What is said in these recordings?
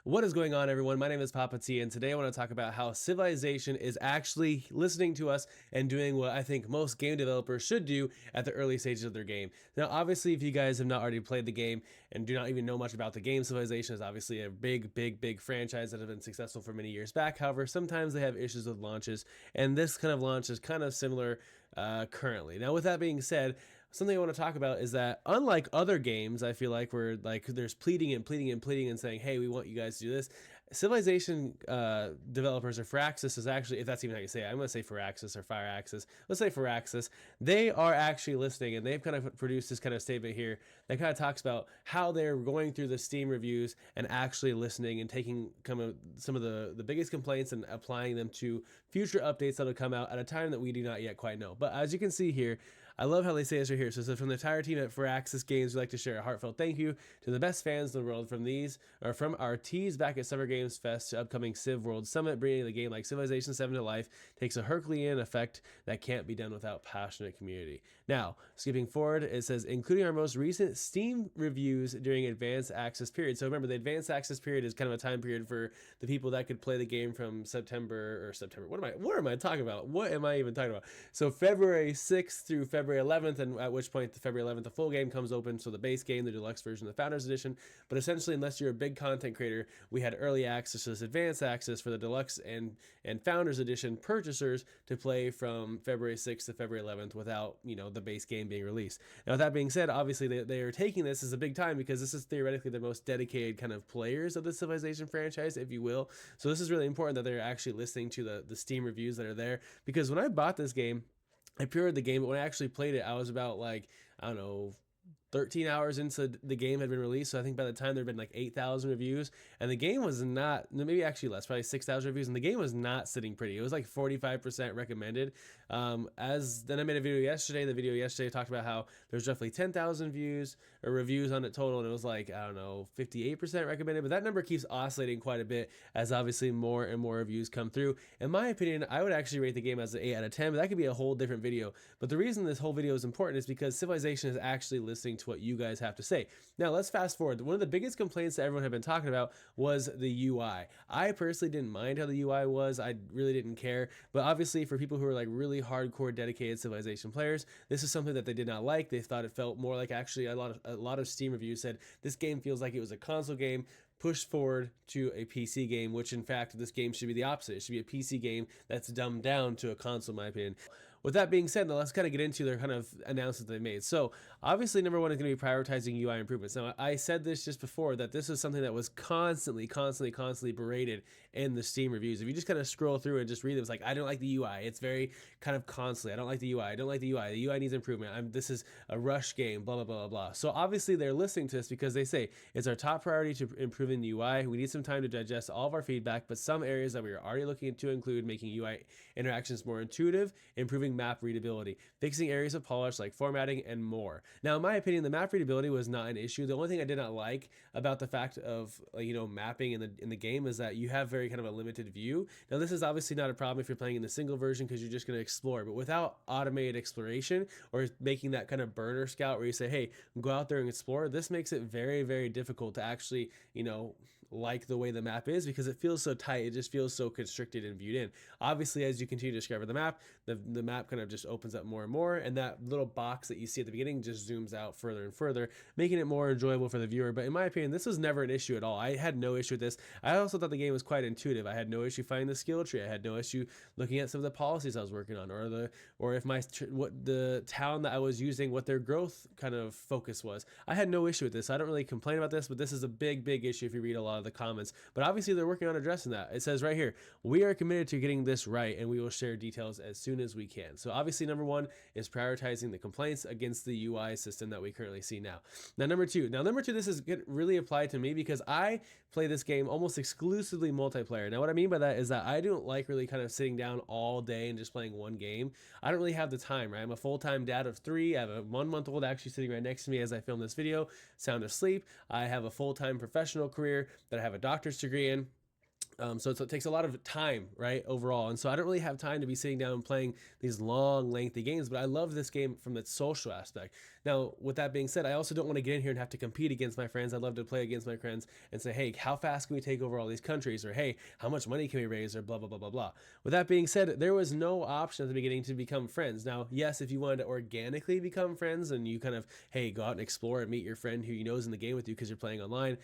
What is going on, everyone? My name is Papa T, and today I want to talk about how Civilization is actually listening to us and doing what I think most game developers should do at the early stages of their game. Now, obviously, if you guys have not already played the game and do not even know much about the game, Civilization is obviously a big franchise that has been successful for many years back. However, sometimes they have issues with launches, and this kind of launch is kind of similar currently. Now, with that being said, something I want to talk about is that unlike other games, I feel like where like there's pleading and saying, hey, we want you guys to do this. Civilization developers, or Firaxis is actually, if that's even how you say it, I'm going to say Firaxis or Firaxis. Let's say Firaxis. They are actually listening, and they've kind of produced this kind of statement here that kind of talks about how they're going through the Steam reviews and actually listening and taking some of the biggest complaints and applying them to future updates that'll come out at a time that we do not yet quite know. But as you can see here, I love how they say this right here. So it says, from the entire team at Firaxis Games, we'd like to share a heartfelt thank you to the best fans in the world from our teas back at Summer Games Fest to upcoming Civ World Summit. Bringing the game like Civilization 7 to life takes a Herculean effect that can't be done without passionate community. Now, skipping forward, it says, including our most recent Steam reviews during Advanced Access period. So remember, the Advanced Access period is kind of a time period for the people that could play the game from September. What am I talking about? What am I even talking about? So February 6th through February 11th, and at which point the February 11th, the full game comes open. So the base game, the deluxe version, the Founders Edition. But essentially, unless you're a big content creator, we had early access to this advanced access for the deluxe and Founders Edition purchasers to play from February 6th to February 11th without, the base game being released. Now, with that being said, obviously they are taking this as a big time because this is theoretically the most dedicated kind of players of the Civilization franchise, if you will. So this is really important that they're actually listening to the Steam reviews that are there, because when I bought this game, I pre-ordered the game, but when I actually played it, I was about like, I don't know, 13 hours into the game had been released. So I think by the time there had been like 8,000 reviews, and the game was not, maybe actually less, probably 6,000 reviews, and the game was not sitting pretty. It was like 45% recommended. Then I made a video yesterday. The video yesterday talked about how there's roughly 10,000 views or reviews on it total, and it was like, I don't know, 58% recommended. But that number keeps oscillating quite a bit as obviously more and more reviews come through. In my opinion, I would actually rate the game as an 8 out of 10, but that could be a whole different video. But the reason this whole video is important is because Civilization is actually listening to what you guys have to say. Now let's fast forward. One of the biggest complaints that everyone had been talking about was the UI. I personally didn't mind how the UI was. I really didn't care. But obviously for people who are like really hardcore dedicated Civilization players, this is something that they did not like. They thought it felt more like, actually a lot of Steam reviews said this game feels like it was a console game pushed forward to a PC game, which in fact this game should be the opposite. It should be a PC game that's dumbed down to a console, in my opinion. With that being said, now let's kind of get into their kind of announcements they made. So obviously number one is going to be prioritizing UI improvements. Now I said this just before, that this is something that was constantly berated in the Steam reviews. If you just kind of scroll through and just read it, it's like, I don't like the UI. It's very kind of constantly, I don't like the UI. I don't like the UI. The UI needs improvement. This is a rush game, blah, blah, blah, blah, blah. So obviously they're listening to this because they say it's our top priority to improving the UI. We need some time to digest all of our feedback, but some areas that we are already looking to include making UI interactions more intuitive, improving map readability, fixing areas of polish like formatting, and more. Now, in my opinion, the map readability was not an issue. The only thing I did not like about the fact of mapping in the game is that you have very kind of a limited view. Now, this is obviously not a problem if you're playing in the single version because you're just going to explore, but without automated exploration or making that kind of burner scout where you say, hey, go out there and explore, this makes it very difficult to actually like the way the map is, because it feels so tight. It just feels so constricted and viewed in. Obviously, as you continue to discover the map, the map kind of just opens up more and more, and that little box that you see at the beginning just zooms out further and further, making it more enjoyable for the viewer. But in my opinion, this was never an issue at all. I had no issue with this. I also thought the game was quite intuitive. I had no issue finding the skill tree. I had no issue looking at some of the policies I was working on, or if what the town that I was using, what their growth kind of focus was. I had no issue with this. I don't really complain about this, but this is a big issue if you read a lot of the comments. But obviously they're working on addressing that. It says right here, we are committed to getting this right, and we will share details as soon as we can. So obviously number one is prioritizing the complaints against the UI system that we currently see now. Now number two, this is really applied to me because I play this game almost exclusively multiplayer. Now what I mean by that is that I don't like really kind of sitting down all day and just playing one game. I don't really have the time, right? I'm a full-time dad of 3. I have a 1-month-old actually sitting right next to me as I film this video, sound asleep. I have a full-time professional career that I have a doctor's degree in. So it takes a lot of time, right, overall. And so I don't really have time to be sitting down and playing these long, lengthy games, but I love this game from the social aspect. Now, with that being said, I also don't want to get in here and have to compete against my friends. I love to play against my friends and say, hey, how fast can we take over all these countries? Or, hey, how much money can we raise? Or blah, blah, blah, blah, blah. With that being said, there was no option at the beginning to become friends. Now, yes, if you wanted to organically become friends and you kind of, hey, go out and explore and meet your friend who you know is in the game with you because you're playing online,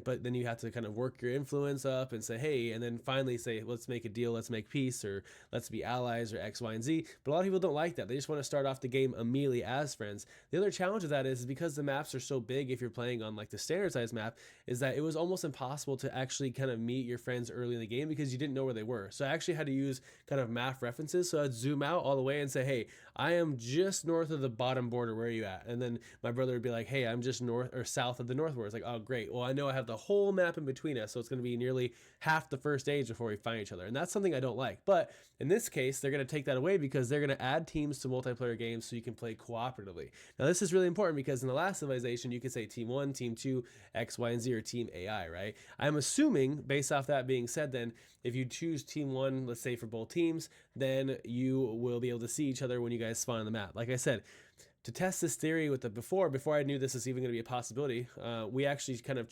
but then you have to kind of work your influence up and say, hey, and then finally say, let's make a deal, let's make peace, or let's be allies, or X, Y, and Z. But a lot of people don't like that. They just want to start off the game immediately as friends. The other challenge of that is because the maps are so big, if you're playing on like the standard size map, is that it was almost impossible to actually kind of meet your friends early in the game because you didn't know where they were. So I actually had to use kind of map references. So I'd zoom out all the way and say, hey, I am just north of the bottom border, where are you at? And then my brother would be like, hey, I'm just north or south of the north border. It's like, oh great, well I know I have the whole map in between us, so it's going to be nearly half the first stage before we find each other, and that's something I don't like. But in this case, they're going to take that away because they're going to add teams to multiplayer games so you can play cooperatively. Now this is really important because in the last Civilization you could say team 1, team 2, X, Y, and Z, or team AI, right? I'm assuming, based off that being said, then if you choose team 1, let's say for both teams, then you will be able to see each other when you guys spawn on the map. Like I said, to test this theory with the before I knew this was even going to be a possibility, we actually kind of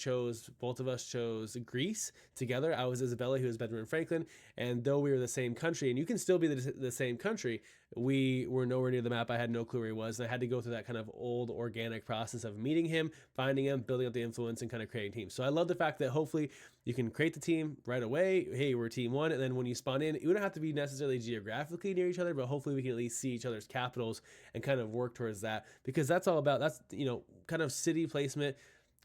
both of us chose Greece together. I was Isabella, who was Benjamin Franklin, and though we were the same country, and you can still be the same country, we were nowhere near the map. I had no clue where he was, and I had to go through that kind of old organic process of meeting him, finding him, building up the influence, and kind of creating teams. So I love the fact that hopefully you can create the team right away. Hey, we're team 1, and then when you spawn in, you don't have to be necessarily geographically near each other, but hopefully we can at least see each other's capitals and kind of work towards that, because that's all about, that's, kind of city placement,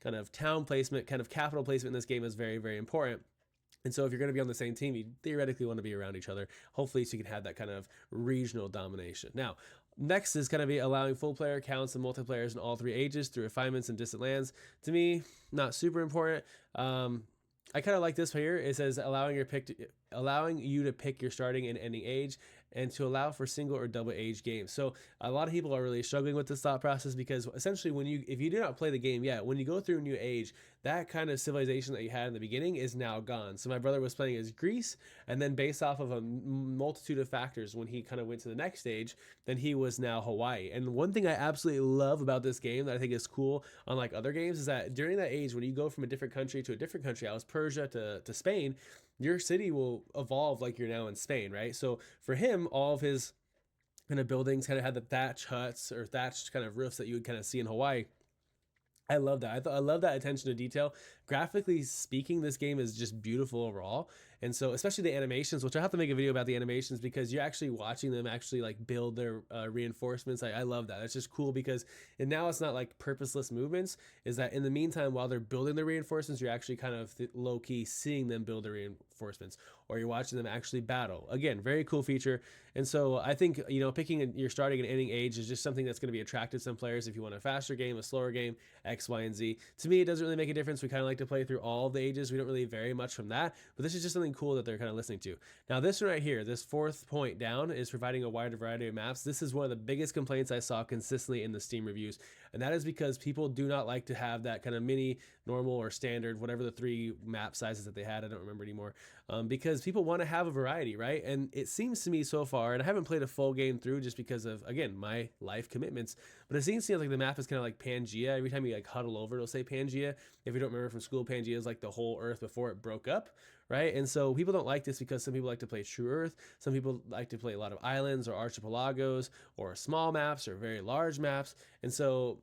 kind of town placement, kind of capital placement in this game is very, very important. And so if you're going to be on the same team, you theoretically want to be around each other, hopefully, so you can have that kind of regional domination. Now, next is going to be allowing full player counts and multiplayers in all 3 ages through refinements in distant lands. To me, not super important. I kind of like this here. It says allowing you to pick your starting and ending age, and to allow for single or double age games. So a lot of people are really struggling with this thought process because essentially if you do not play the game yet, when you go through a new age, that kind of civilization that you had in the beginning is now gone. So my brother was playing as Greece, and then based off of a multitude of factors, when he kind of went to the next stage, then he was now Hawaii. And one thing I absolutely love about this game that I think is cool, unlike other games, is that during that age, when you go from a different country to a different country, I was Persia to Spain, your city will evolve like you're now in Spain, right? So for him, all of his kind of buildings kind of had the thatch huts or thatched kind of roofs that you would kind of see in Hawaii. I love that. I love that attention to detail. Graphically speaking, this game is just beautiful overall. And so, especially the animations, which I have to make a video about the animations because you're actually watching them actually like build their reinforcements. I love that. That's just cool because now it's not like purposeless movements. Is that in the meantime, while they're building the reinforcements, you're actually kind of low key seeing them build the reinforcements, or you're watching them actually battle. Again, very cool feature. And so I think, picking your starting and ending age is just something that's going to be attractive to some players. If you want a faster game, a slower game, X, Y, and Z. To me, it doesn't really make a difference. We kind of like to play through all of the ages. We don't really vary much from that, but this is just something cool that they're kind of listening to. Now, this one right here, this 4th point down, is providing a wider variety of maps. This is one of the biggest complaints I saw consistently in the Steam reviews, and that is because people do not like to have that kind of mini, normal, or standard, whatever the 3 map sizes that they had. I don't remember anymore, because people want to have a variety, right? And it seems to me so far, and I haven't played a full game through just because of, again, my life commitments, but it seems to me like the map is kind of like Pangea. Every time you like huddle over, it'll say Pangea. If you don't remember from school, Pangea is like the whole Earth before it broke up, right? And so people don't like this because some people like to play True Earth. Some people like to play a lot of islands or archipelagos or small maps or very large maps. And so,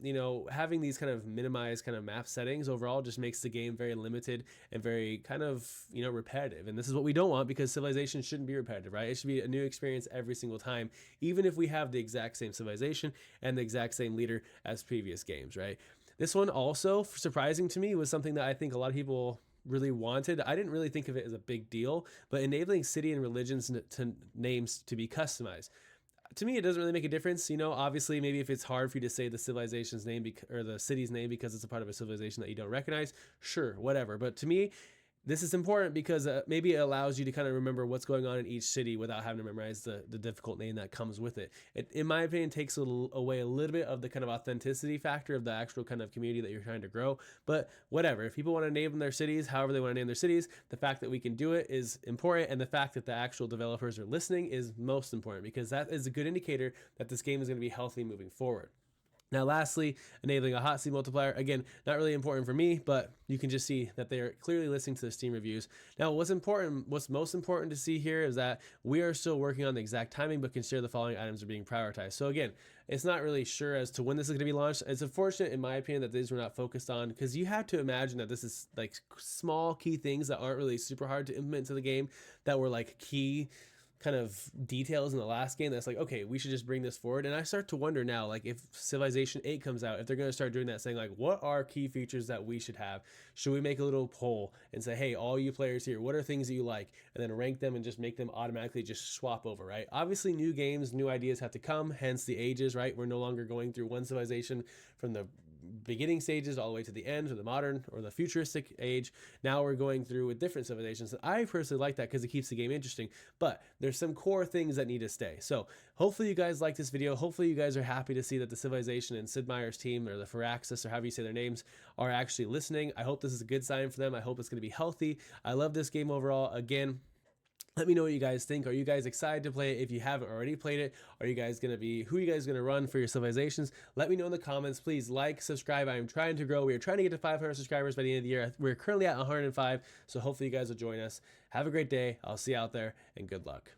having these kind of minimized kind of map settings overall just makes the game very limited and very kind of, repetitive. And this is what we don't want, because civilization shouldn't be repetitive, right? It should be a new experience every single time, even if we have the exact same civilization and the exact same leader as previous games, right? This one also, surprising to me, was something that I think a lot of people really wanted. I didn't really think of it as a big deal, but enabling city and religions to names to be customized. To me, it doesn't really make a difference. Obviously, maybe if it's hard for you to say the civilization's name or the city's name because it's a part of a civilization that you don't recognize, sure, whatever. But to me, This is important because maybe it allows you to kind of remember what's going on in each city without having to memorize the difficult name that comes with it. It, in my opinion, takes away a little bit of the kind of authenticity factor of the actual kind of community that you're trying to grow. But whatever, if people want to name their cities, however they want to name their cities, the fact that we can do it is important, and the fact that the actual developers are listening is most important, because that is a good indicator that this game is going to be healthy moving forward. Now, lastly, enabling a hot seat multiplier. Again, not really important for me, but you can just see that they are clearly listening to the Steam reviews. Now, what's most important to see here is that we are still working on the exact timing, but consider the following items are being prioritized. So again, it's not really sure as to when this is going to be launched. It's unfortunate, in my opinion, that these were not focused on, because you have to imagine that this is like small key things that aren't really super hard to implement into the game, that were like key kind of details in the last game that's like, okay, we should just bring this forward. And I start to wonder now, like if Civilization 8 comes out, if they're going to start doing that, saying like, what are key features that we should have? Should we make a little poll and say, hey, all you players here, what are things that you like? And then rank them and just make them automatically just swap over, right? Obviously, new games, new ideas have to come, hence the ages, right? We're no longer going through one civilization from the beginning stages all the way to the end, or the modern or the futuristic age. Now we're going through with different civilizations. I personally like that because it keeps the game interesting, but there's some core things that need to stay. So hopefully you guys like this video. Hopefully you guys are happy to see that the Civilization and Sid Meier's team, or the Firaxis, or however you say their names, are actually listening. I hope this is a good sign for them. I hope it's going to be healthy. I love this game overall. Again, let me know what you guys think. Are you guys excited to play it? If you haven't already played it, are you guys going to be, who are you guys going to run for your civilizations? Let me know in the comments. Please like, subscribe. I am trying to grow. We are trying to get to 500 subscribers by the end of the year. We're currently at 105, so hopefully you guys will join us. Have a great day. I'll see you out there, and good luck.